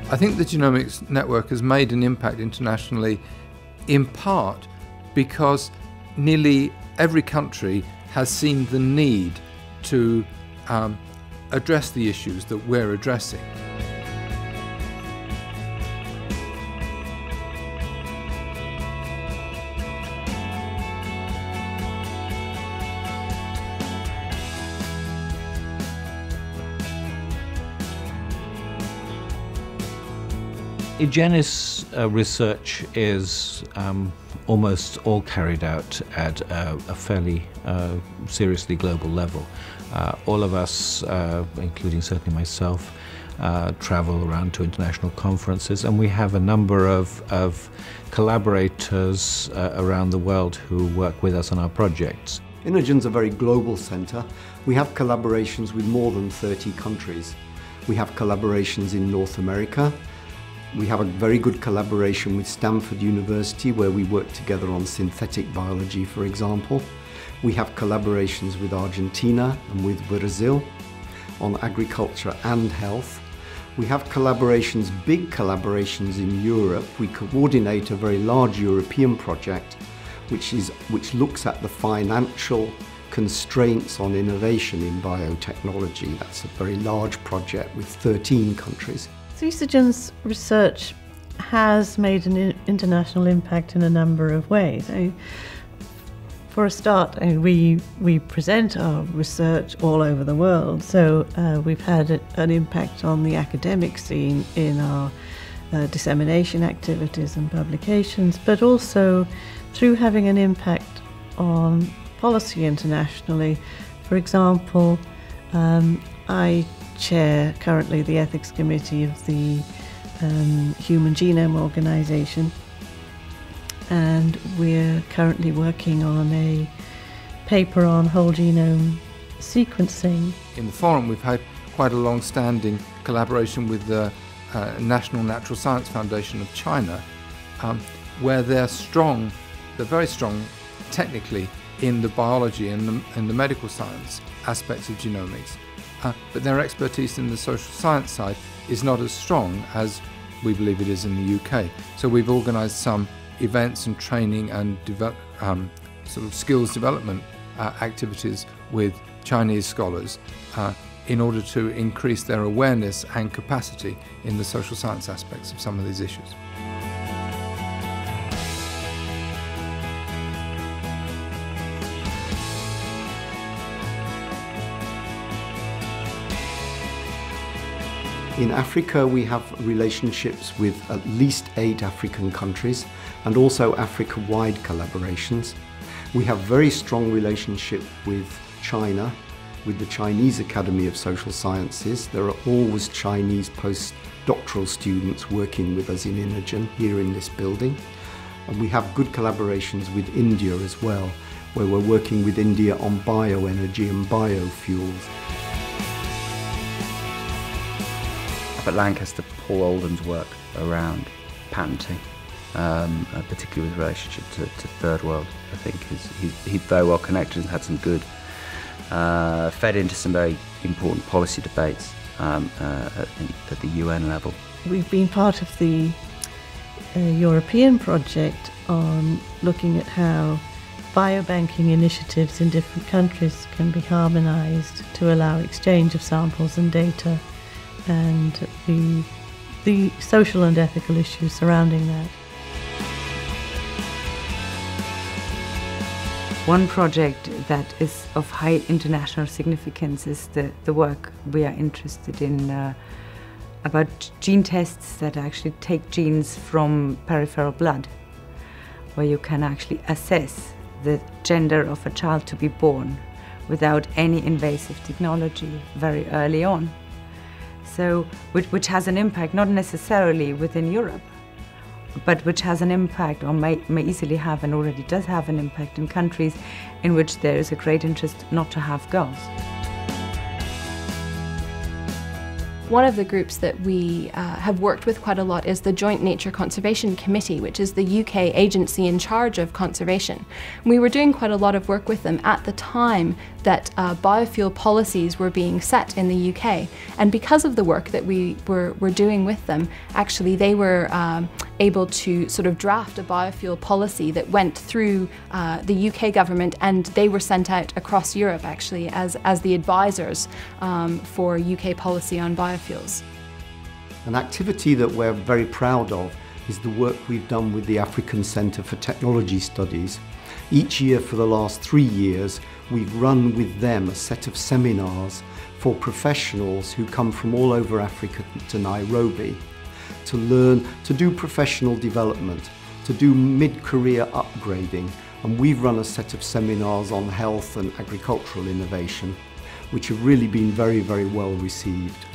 I think the Genomics Network has made an impact internationally in part because nearly every country has seen the need to address the issues that we're addressing. Eugenis research is almost all carried out at a fairly seriously global level. All of us, including certainly myself, travel around to international conferences, and we have a number of collaborators around the world who work with us on our projects. Inogen's a very global centre. We have collaborations with more than 30 countries. We have collaborations in North America. We have a very good collaboration with Stanford University, where we work together on synthetic biology, for example. We have collaborations with Argentina and with Brazil on agriculture and health. We have collaborations, big collaborations in Europe. We coordinate a very large European project which looks at the financial constraints on innovation in biotechnology. That's a very large project with 13 countries. Seasogen's research has made an international impact in a number of ways. For a start, we present our research all over the world, so we've had an impact on the academic scene in our dissemination activities and publications, but also through having an impact on policy internationally. For example, I chair currently the ethics committee of the Human Genome Organization, and we're currently working on a paper on whole genome sequencing. In the forum we've had quite a long-standing collaboration with the National Natural Science Foundation of China, where they're very strong technically in the biology and the medical science aspects of genomics. But their expertise in the social science side is not as strong as we believe it is in the UK. So we've organised some events and training and sort of skills development activities with Chinese scholars in order to increase their awareness and capacity in the social science aspects of some of these issues. In Africa, we have relationships with at least 8 African countries and also Africa-wide collaborations. We have very strong relationship with China, with the Chinese Academy of Social Sciences. There are always Chinese postdoctoral students working with us in Inogen here in this building. And we have good collaborations with India as well, where we're working with India on bioenergy and biofuels. At Lancaster, Paul Oldham's work around patenting, particularly with relationship to Third World, I think he's very well connected and had some good, fed into some very important policy debates at the UN level. We've been part of the European project on looking at how biobanking initiatives in different countries can be harmonised to allow exchange of samples and data, and the social and ethical issues surrounding that. One project that is of high international significance is the work we are interested in about gene tests that actually take genes from peripheral blood, where you can actually assess the gender of a child to be born without any invasive technology very early on. So, which has an impact not necessarily within Europe, but which has an impact, or may easily have and already does have an impact in countries in which there is a great interest not to have girls. One of the groups that we have worked with quite a lot is the Joint Nature Conservation Committee, which is the UK agency in charge of conservation. We were doing quite a lot of work with them at the time that biofuel policies were being set in the UK. And because of the work that we were doing with them, actually they were able to sort of draft a biofuel policy that went through the UK government, and they were sent out across Europe actually as the advisors for UK policy on biofuels. An activity that we're very proud of is the work we've done with the African Centre for Technology Studies. Each year for the last 3 years, we've run with them a set of seminars for professionals who come from all over Africa to Nairobi to learn to do professional development, to do mid-career upgrading. And we've run a set of seminars on health and agricultural innovation, which have really been very, very well received.